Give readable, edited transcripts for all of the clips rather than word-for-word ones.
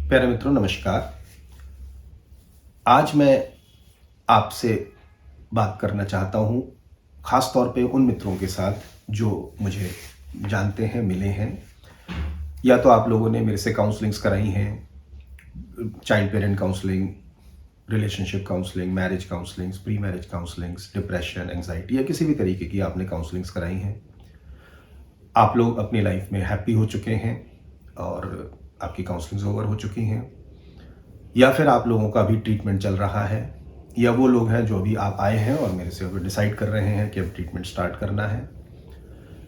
प्यारे मित्रों, नमस्कार। आज मैं आपसे बात करना चाहता हूँ, ख़ास तौर पे उन मित्रों के साथ जो मुझे जानते हैं, मिले हैं, या तो आप लोगों ने मेरे से काउंसलिंग्स कराई हैं, child parent counselling, relationship counselling, marriage counsellings, pre marriage counsellings, depression, anxiety या किसी भी तरीके की आपने काउंसलिंग्स कराई हैं। आप लोग अपनी लाइफ में हैप्पी हो चुके हैं और आपकी काउंसलिंग्स ओवर हो चुकी हैं, या फिर आप लोगों का अभी ट्रीटमेंट चल रहा है, या वो लोग हैं जो अभी आप आए हैं और मेरे से अभी डिसाइड कर रहे हैं कि अब ट्रीटमेंट स्टार्ट करना है,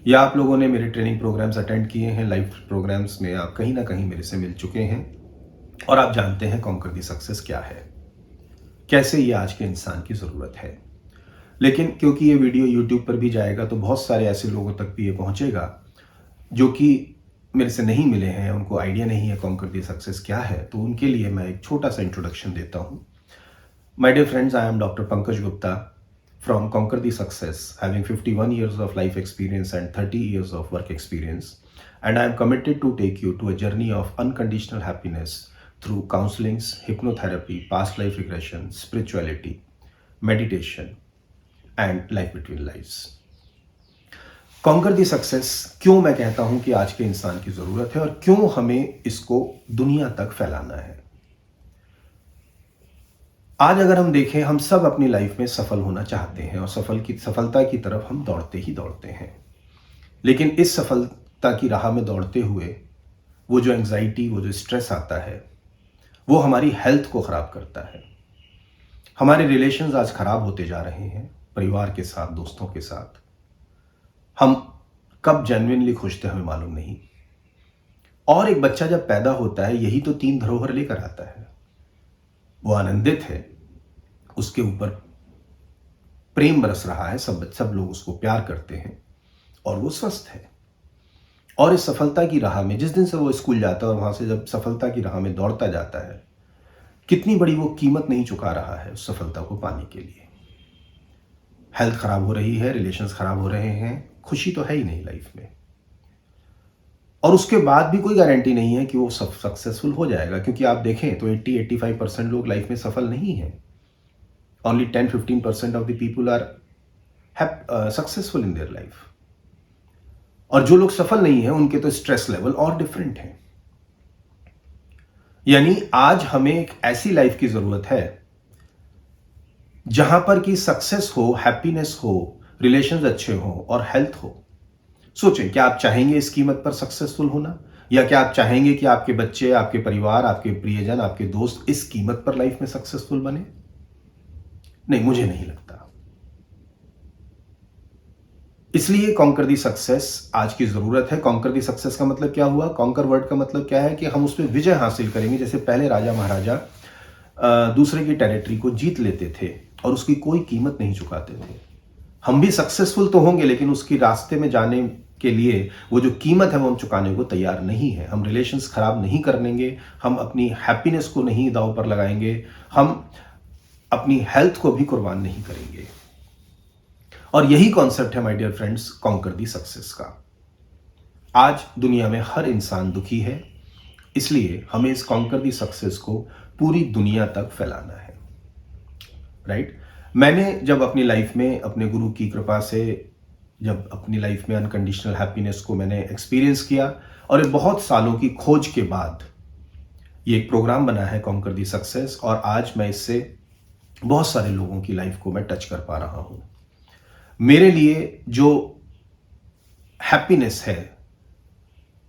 या आप लोगों ने मेरे ट्रेनिंग प्रोग्राम्स अटेंड किए हैं। लाइव प्रोग्राम्स में आप कहीं ना कहीं मेरे से मिल चुके हैं और आप जानते हैं कॉन्कर द सक्सेस क्या है, कैसे ये आज के इंसान की ज़रूरत है। लेकिन क्योंकि ये वीडियो यूट्यूब पर भी जाएगा तो बहुत सारे ऐसे लोगों तक भी ये पहुंचेगा जो कि मेरे से नहीं मिले हैं, उनको आइडिया नहीं है कॉन्कर द सक्सेस क्या है। तो उनके लिए मैं एक छोटा सा इंट्रोडक्शन देता हूँ। My dear friends, I am Dr. Pankaj Gupta from Conquer the Success, having 51 years of life experience and 30 years of work experience. And I am committed to take you to a journey of unconditional happiness through counselings, hypnotherapy, past life regression, spirituality, meditation, and life between lives. Conquer the success क्यों मैं कहता हूं कि आज के इंसान की ज़रूरत है और क्यों हमें इसको दुनिया तक फैलाना है। आज अगर हम देखें, हम सब अपनी लाइफ में सफल होना चाहते हैं और सफलता की तरफ हम दौड़ते ही दौड़ते हैं। लेकिन इस सफलता की राह में दौड़ते हुए वो जो एंग्जाइटी, वो जो स्ट्रेस आता है, वो हमारी हेल्थ को ख़राब करता है। हमारे रिलेशंस आज ख़राब होते जा रहे हैं, परिवार के साथ, दोस्तों के साथ। हम कब जेन्युइनली खुश थे हमें मालूम नहीं। और एक बच्चा जब पैदा होता है, यही तो 3 धरोहर लेकर आता है। वो आनंदित है, उसके ऊपर प्रेम बरस रहा है, सब लोग उसको प्यार करते हैं और वो स्वस्थ है। और इस सफलता की राह में जिस दिन से वो स्कूल जाता है और वहां से जब सफलता की राह में दौड़ता जाता है, कितनी बड़ी वो कीमत नहीं चुका रहा है उस सफलता को पाने के लिए। हेल्थ खराब हो रही है, रिलेशंस खराब हो रहे हैं, खुशी तो है ही नहीं लाइफ में। और उसके बाद भी कोई गारंटी नहीं है कि वो सक्सेसफुल हो जाएगा, क्योंकि आप देखें तो 80-85% लोग लाइफ में सफल नहीं हैं। Only 10-15% of the people are successful in their life. और जो लोग सफल नहीं हैं उनके तो स्ट्रेस लेवल और डिफरेंट है। यानी आज हमें एक ऐसी लाइफ की जरूरत है जहां पर कि सक्सेस हो, हैप्पीनेस हो, रिलेशंस अच्छे हो और हेल्थ हो। सोचें, क्या आप चाहेंगे इस कीमत पर सक्सेसफुल होना, या क्या आप चाहेंगे कि आपके बच्चे, आपके परिवार, आपके प्रियजन, आपके दोस्त इस कीमत पर लाइफ में सक्सेसफुल बने? नहीं, मुझे नहीं लगता। इसलिए कॉन्कर दी सक्सेस आज की जरूरत है। कॉन्कर दी सक्सेस का मतलब क्या हुआ? कॉन्कर वर्ड का मतलब क्या है कि हम उस पर विजय हासिल करेंगे। जैसे पहले राजा महाराजा दूसरे की टेरिटरी को जीत लेते थे और उसकी कोई कीमत नहीं चुकाते थे। हम भी सक्सेसफुल तो होंगे, लेकिन उसकी रास्ते में जाने के लिए वो जो कीमत है वो हम चुकाने को तैयार नहीं है। हम रिलेशंस खराब नहीं करेंगे, हम अपनी हैप्पीनेस को नहीं दांव पर लगाएंगे, हम अपनी हेल्थ को भी कुर्बान नहीं करेंगे। और यही कॉन्सेप्ट है, my dear friends, conquer the success का। आज दुनिया में हर इंसान दुखी है, इसलिए हमें इस कॉन्कर दी सक्सेस को पूरी दुनिया तक फैलाना है। राइट? मैंने जब अपनी लाइफ में अपने गुरु की कृपा से जब अपनी लाइफ में अनकंडीशनल हैप्पीनेस को मैंने एक्सपीरियंस किया, और ये बहुत सालों की खोज के बाद ये एक प्रोग्राम बना है कॉन्कर दी सक्सेस, और आज मैं इससे बहुत सारे लोगों की लाइफ को मैं टच कर पा रहा हूं। मेरे लिए जो हैप्पीनेस है,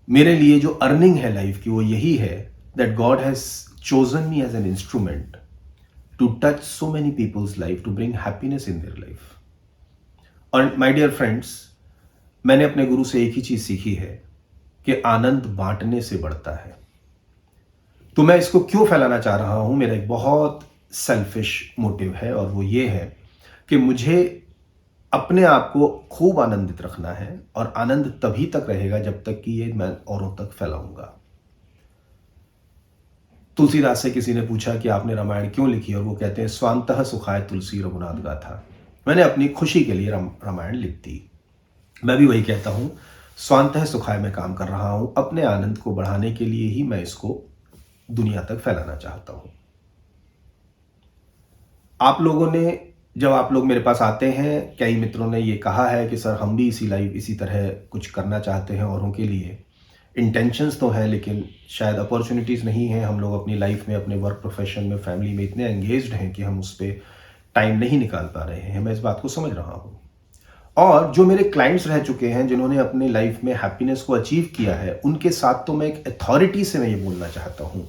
मेरे लिए जो अर्निंग है लाइफ की, वो यही है that God has chosen me as an instrument to touch so many people's life, to bring happiness in their life. और माय डियर फ्रेंड्स, मैंने अपने गुरु से एक ही चीज सीखी है कि आनंद बांटने से बढ़ता है। तो मैं इसको क्यों फैलाना चाह रहा हूं? मेरा एक बहुत सेल्फिश मोटिव है, और वो ये है कि मुझे अपने आप को खूब आनंदित रखना है, और आनंद तभी तक रहेगा जब तक कि ये मैं औरों तक फैलाऊंगा। तुलसीदास से किसी ने पूछा कि आपने रामायण क्यों लिखी, और वो कहते हैं, स्वांतः सुखाय तुलसी रघुनाथ गाथा। मैंने अपनी खुशी के लिए रामायण लिख दी। मैं भी वही कहता हूं, स्वांतः सुखाय में काम कर रहा हूं, अपने आनंद को बढ़ाने के लिए ही मैं इसको दुनिया तक फैलाना चाहता हूँ। आप लोगों ने, जब आप लोग मेरे पास आते हैं, कई मित्रों ने ये कहा है कि सर हम भी इसी तरह कुछ करना चाहते हैं औरों के लिए। इंटेंशंस तो हैं लेकिन शायद अपॉर्चुनिटीज़ नहीं हैं। हम लोग अपनी लाइफ में, अपने वर्क प्रोफेशन में, फैमिली में इतने एंगेज्ड हैं कि हम उस पे टाइम नहीं निकाल पा रहे हैं। मैं इस बात को समझ रहा हूँ। और जो मेरे क्लाइंट्स रह चुके हैं, जिन्होंने अपनी लाइफ में हैप्पीनेस को अचीव किया है, उनके साथ तो मैं एक अथॉरिटी से मैं ये बोलना चाहता हूँ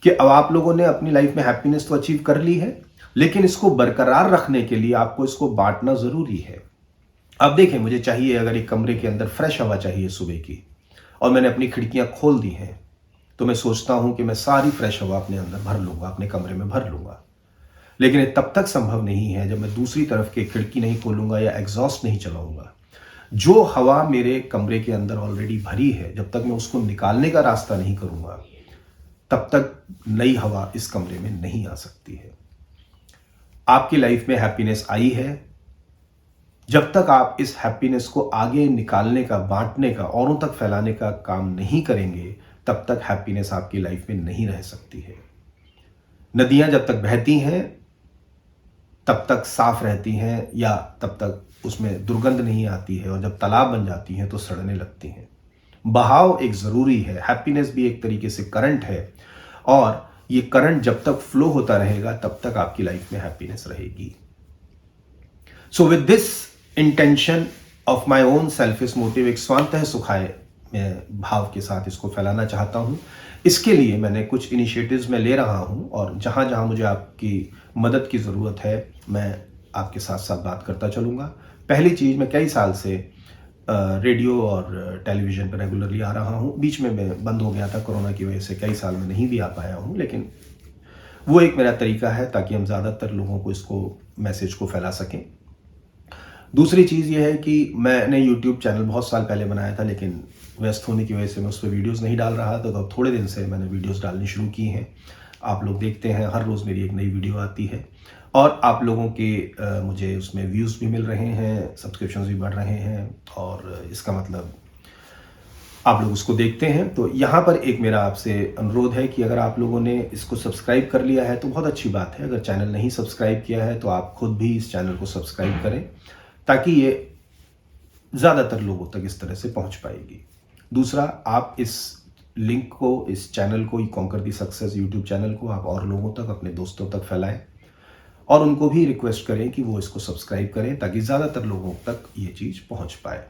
कि अब आप लोगों ने अपनी लाइफ में हैप्पीनेस तो अचीव कर ली है, लेकिन इसको बरकरार रखने के लिए आपको इसको बांटना ज़रूरी है। अब देखें, मुझे चाहिए, अगर एक कमरे के अंदर फ्रेश हवा चाहिए सुबह की, और मैंने अपनी खिड़कियाँ खोल दी हैं, तो मैं सोचता हूँ कि मैं सारी फ्रेश हवा अपने अंदर भर लूँगा, अपने कमरे में भर लूँगा। लेकिन ये तब तक संभव नहीं है जब मैं दूसरी तरफ की खिड़की नहीं खोलूँगा या एग्जॉस्ट नहीं चलाऊँगा। जो हवा मेरे कमरे के अंदर ऑलरेडी भरी है, जब तक मैं उसको निकालने का रास्ता नहीं करूँगा, तब तक नई हवा इस कमरे में नहीं आ सकती है। आपकी लाइफ में हैप्पीनेस आई है, जब तक आप इस हैप्पीनेस को आगे निकालने का, बांटने का, औरों तक फैलाने का काम नहीं करेंगे, तब तक हैप्पीनेस आपकी लाइफ में नहीं रह सकती है। नदियां जब तक बहती हैं तब तक साफ रहती हैं, या तब तक उसमें दुर्गंध नहीं आती है, और जब तालाब बन जाती हैं तो सड़ने लगती हैं। बहाव एक ज़रूरी है। हैप्पीनेस भी एक तरीके से करंट है, और ये करंट जब तक फ्लो होता रहेगा तब तक आपकी लाइफ में हैप्पीनेस रहेगी। So with this intention of my own selfish motive, एक स्वांतः सुखाय मैं भाव के साथ इसको फैलाना चाहता हूँ। इसके लिए मैंने कुछ इनिशिएटिव्स में ले रहा हूँ, और जहाँ जहाँ मुझे आपकी मदद की ज़रूरत है, मैं आपके साथ साथ बात करता चलूँगा। पहली चीज़, मैं कई साल से रेडियो और टेलीविज़न पर रेगुलरली आ रहा हूँ। बीच में मैं बंद हो गया था कोरोना की वजह से, कई साल में नहीं भी आ पाया हूँ, लेकिन वो एक मेरा तरीका है ताकि हम ज़्यादातर लोगों को इसको, मैसेज को फैला सकें। दूसरी चीज़ ये है कि मैंने यूट्यूब चैनल बहुत साल पहले बनाया था, लेकिन व्यस्त होने की वजह से मैं उस पर वीडियोज़ नहीं डाल रहा था। तो अब थोड़े दिन से मैंने वीडियोज़ डालनी शुरू की हैं। आप लोग देखते हैं, हर रोज़ मेरी एक नई वीडियो आती है, और आप लोगों के मुझे उसमें व्यूज़ भी मिल रहे हैं, सब्सक्रिप्शंस भी बढ़ रहे हैं, और इसका मतलब आप लोग उसको देखते हैं। तो यहाँ पर एक मेरा आपसे अनुरोध है कि अगर आप लोगों ने इसको सब्सक्राइब कर लिया है तो बहुत अच्छी बात है। अगर चैनल नहीं सब्सक्राइब किया है तो आप खुद भी इस चैनल को सब्सक्राइब करें, ताकि ये ज़्यादातर लोगों तक इस तरह से पहुँच पाएगी। दूसरा, आप इस लिंक को, इस चैनल को, conquer the success YouTube channel को आप और लोगों तक, अपने दोस्तों तक फैलाएं, और उनको भी रिक्वेस्ट करें कि वो इसको सब्सक्राइब करें, ताकि ज़्यादातर लोगों तक ये चीज़ पहुँच पाए।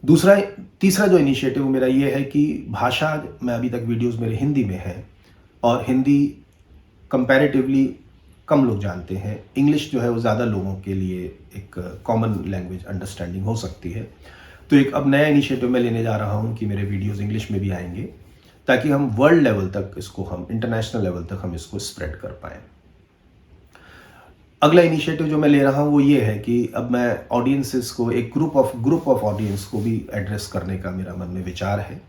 तीसरा जो इनिशिएटिव मेरा ये है कि भाषा में अभी तक वीडियोस मेरे हिंदी में है, और हिंदी कंपैरेटिवली कम लोग जानते हैं। इंग्लिश जो है वो ज़्यादा लोगों के लिए एक कॉमन लैंग्वेज अंडरस्टैंडिंग हो सकती है। तो एक अब नया इनिशिएटिव मैं लेने जा रहा हूँ कि मेरे वीडियोस इंग्लिश में भी आएंगे, ताकि हम वर्ल्ड लेवल तक इसको, हम इंटरनेशनल लेवल तक हम इसको स्प्रेड कर पाएँ। अगला इनिशिएटिव जो मैं ले रहा हूँ वो ये है कि अब मैं ऑडियंसेस को, एक ग्रुप ऑफ ऑडियंस को भी एड्रेस करने का मेरा मन में विचार है।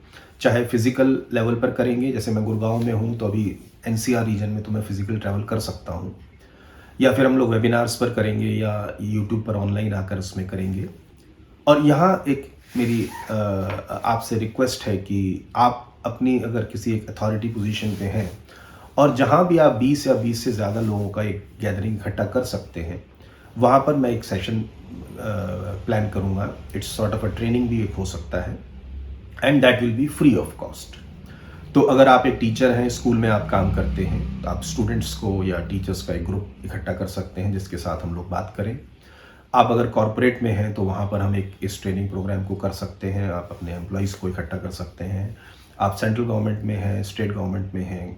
चाहे फिजिकल लेवल पर करेंगे, जैसे मैं गुड़गांव में हूँ तो अभी एनसीआर रीजन में तो मैं फिजिकल ट्रैवल कर सकता हूँ, या फिर हम लोग वेबिनार्स पर करेंगे, या यूट्यूब पर ऑनलाइन आकर उसमें करेंगे। और यहाँ एक मेरी आपसे रिक्वेस्ट है कि आप अपनी, अगर किसी एक अथॉरिटी पोजीशन पे हैं, और जहाँ भी आप 20 या 20 से ज़्यादा लोगों का एक गैदरिंग इकट्ठा कर सकते हैं, वहाँ पर मैं एक सेशन प्लान करूँगा। It's sort of a training भी एक हो सकता है, and that will be free of cost. तो अगर आप एक टीचर हैं, स्कूल में आप काम करते हैं, तो आप स्टूडेंट्स को या टीचर्स का एक ग्रुप इकट्ठा कर सकते हैं जिसके साथ हम लोग बात करें। आप अगर कॉरपोरेट में हैं तो वहाँ पर हम इस ट्रेनिंग प्रोग्राम को कर सकते हैं। आप अपने एम्प्लॉयज़ को इकट्ठा कर सकते हैं। आप सेंट्रल गवर्नमेंट में हैं, स्टेट गवर्नमेंट में हैं,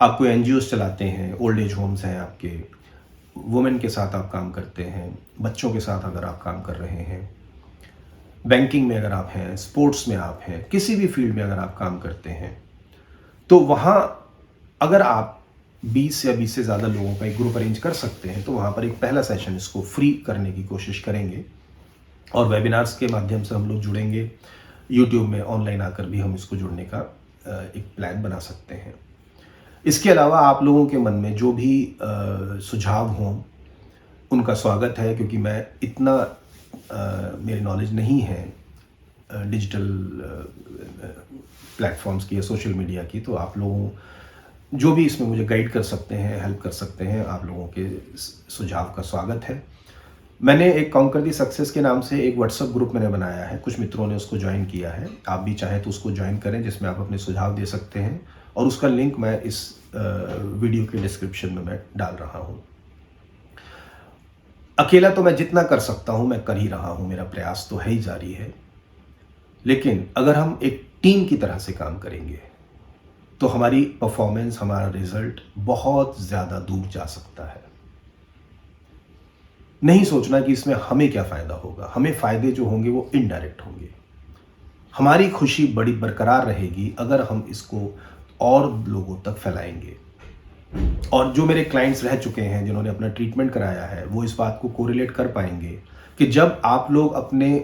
आप कोई एनजीओज़ चलाते हैं, ओल्ड एज होम्स हैं आपके, वुमेन के साथ आप काम करते हैं, बच्चों के साथ अगर आप काम कर रहे हैं, बैंकिंग में अगर आप हैं, स्पोर्ट्स में आप हैं, किसी भी फील्ड में अगर आप काम करते हैं, तो वहाँ अगर आप 20 या 20 से ज़्यादा लोगों का एक ग्रुप अरेंज कर सकते हैं, तो वहाँ पर एक पहला सेशन इसको फ्री करने की कोशिश करेंगे, और वेबिनार्स के माध्यम से हम लोग जुड़ेंगे। यूट्यूब में ऑनलाइन आकर भी हम इसको जुड़ने का एक प्लान बना सकते हैं। इसके अलावा आप लोगों के मन में जो भी सुझाव हों, उनका स्वागत है, क्योंकि मैं इतना मेरी नॉलेज नहीं है डिजिटल प्लेटफॉर्म्स की या सोशल मीडिया की, तो आप लोगों जो भी इसमें मुझे गाइड कर सकते हैं, हेल्प कर सकते हैं, आप लोगों के सुझाव का स्वागत है। मैंने एक कॉन्कर दी सक्सेस के नाम से एक व्हाट्सएप ग्रुप मैंने बनाया है, कुछ मित्रों ने उसको ज्वाइन किया है। आप भी चाहें तो उसको ज्वाइन करें, जिसमें आप अपने सुझाव दे सकते हैं, और उसका लिंक मैं इस वीडियो के डिस्क्रिप्शन में मैं डाल रहा हूँ। अकेला तो मैं जितना कर सकता हूँ मैं कर ही रहा हूँ, मेरा प्रयास तो है ही जारी है। लेकिन अगर हम एक टीम की तरह से काम करेंगे तो हमारी परफॉर्मेंस, हमारा रिजल्ट बहुत ज़्यादा दूर जा सकता है। नहीं सोचना कि इसमें हमें क्या फ़ायदा होगा, हमें फ़ायदे जो होंगे वो इनडायरेक्ट होंगे। हमारी खुशी बड़ी बरकरार रहेगी अगर हम इसको और लोगों तक फैलाएंगे। और जो मेरे क्लाइंट्स रह चुके हैं, जिन्होंने अपना ट्रीटमेंट कराया है, वो इस बात को कोरिलेट कर पाएंगे कि जब आप लोग अपने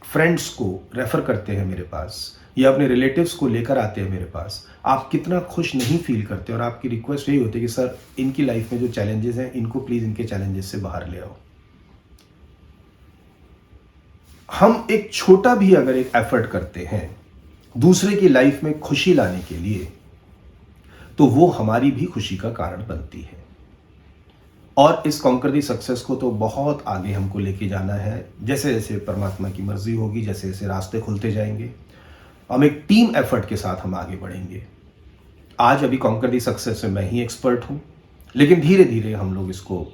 फ्रेंड्स को रेफ़र करते हैं मेरे पास, या अपने रिलेटिव्स को लेकर आते हैं मेरे पास, आप कितना खुश नहीं फील करते, और आपकी रिक्वेस्ट यही होती है कि सर, इनकी लाइफ में जो चैलेंजेस हैं, इनको प्लीज़ इनके चैलेंजेस से बाहर ले आओ। हम एक छोटा भी अगर एक एफर्ट करते हैं दूसरे की लाइफ में खुशी लाने के लिए, तो वो हमारी भी खुशी का कारण बनती है। और इस कॉन्कर दी सक्सेस को तो बहुत आगे हमको लेके जाना है। जैसे जैसे परमात्मा की मर्जी होगी, जैसे जैसे रास्ते खुलते जाएंगे, हम एक टीम एफर्ट के साथ हम आगे बढ़ेंगे। आज अभी कॉन्कर दी सक्सेस में मैं ही एक्सपर्ट हूँ, लेकिन धीरे धीरे हम लोग इसको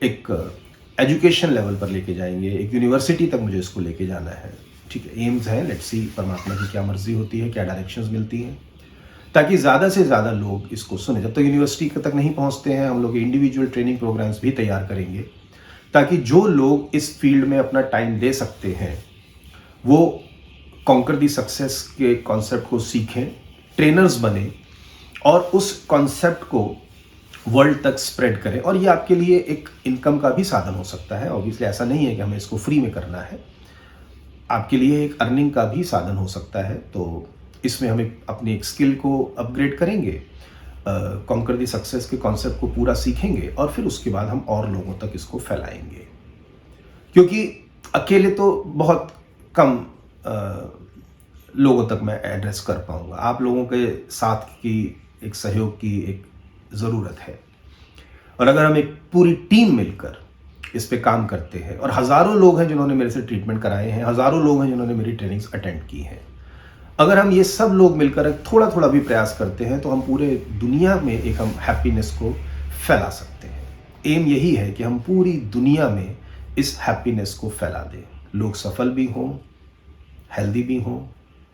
एक एजुकेशन लेवल पर लेके जाएंगे, एक यूनिवर्सिटी तक मुझे इसको लेके जाना है। ठीक है, एम्स है, लेट्स सी परमात्मा की क्या मर्जी होती है, क्या डायरेक्शंस मिलती हैं, ताकि ज़्यादा से ज़्यादा लोग इसको सुने। जब तक यूनिवर्सिटी तक नहीं पहुँचते हैं, हम लोग इंडिविजुअल ट्रेनिंग प्रोग्राम्स भी तैयार करेंगे, ताकि जो लोग इस फील्ड में अपना टाइम दे सकते हैं वो कॉन्कर दी सक्सेस के कॉन्सेप्ट को सीखें, ट्रेनर्स बने, और उस कॉन्सेप्ट को वर्ल्ड तक स्प्रेड करें। और ये आपके लिए एक इनकम का भी साधन हो सकता है। ऑब्वियसली ऐसा नहीं है कि हमें इसको फ्री में करना है, आपके लिए एक अर्निंग का भी साधन हो सकता है। तो इसमें हम अपनी एक स्किल को अपग्रेड करेंगे, कॉन्कर दी सक्सेस के कॉन्सेप्ट को पूरा सीखेंगे, और फिर उसके बाद हम और लोगों तक इसको फैलाएंगे। क्योंकि अकेले तो बहुत कम लोगों तक मैं एड्रेस कर पाऊंगा। आप लोगों के साथ की एक सहयोग की एक ज़रूरत है। और अगर हम एक पूरी टीम मिलकर इस पे काम करते हैं, और हज़ारों लोग हैं जिन्होंने मेरे से ट्रीटमेंट कराए हैं, हज़ारों लोग हैं जिन्होंने मेरी ट्रेनिंग्स अटेंड की हैं, अगर हम ये सब लोग मिलकर थोड़ा थोड़ा भी प्रयास करते हैं, तो हम पूरे दुनिया में एक हम हैप्पीनेस को फैला सकते हैं। एम यही है कि हम पूरी दुनिया में इस हैप्पीनेस को फैला दें। लोग सफल भी हों, हेल्दी भी हों,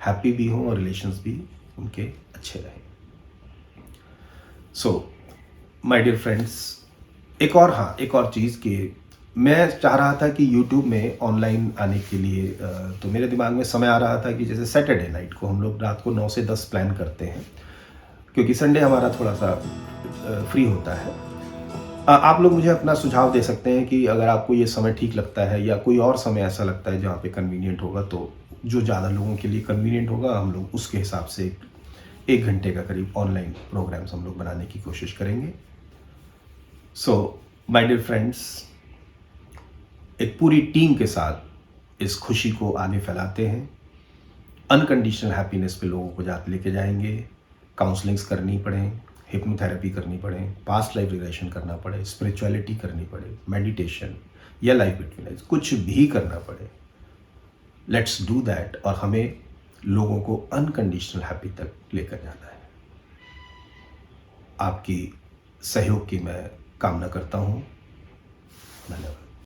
हैप्पी भी हों, और रिलेशंस भी उनके अच्छे रहें। सो माय डियर फ्रेंड्स, एक और चीज़ कि मैं चाह रहा था कि YouTube में ऑनलाइन आने के लिए, तो मेरे दिमाग में समय आ रहा था कि जैसे सैटरडे नाइट को हम लोग रात को 9 से 10 प्लान करते हैं, क्योंकि संडे हमारा थोड़ा सा फ्री होता है। आप लोग मुझे अपना सुझाव दे सकते हैं कि अगर आपको ये समय ठीक लगता है, या कोई और समय ऐसा लगता है जहाँ पे कन्वीनियंट होगा, तो जो ज़्यादा लोगों के लिए कन्वीनियंट होगा, हम लोग उसके हिसाब से 1 घंटे का करीब ऑनलाइन प्रोग्राम्स हम लोग बनाने की कोशिश करेंगे। सो माय डियर फ्रेंड्स, एक पूरी टीम के साथ इस खुशी को आगे फैलाते हैं। अनकंडीशनल हैप्पीनेस पे लोगों को लेके जाएंगे। काउंसलिंग्स करनी पड़े, हिप्नोथेरेपी करनी पड़े, पास्ट लाइफ रिग्रेशन करना पड़े, स्पिरिचुअलिटी करनी पड़े, मेडिटेशन या लाइफ बिटवीन, कुछ भी करना पड़े, लेट्स डू दैट। और हमें लोगों को अनकंडीशनल हैप्पी तक लेकर जाना है। आपकी सहयोग की मैं कामना करता हूँ। धन्यवाद।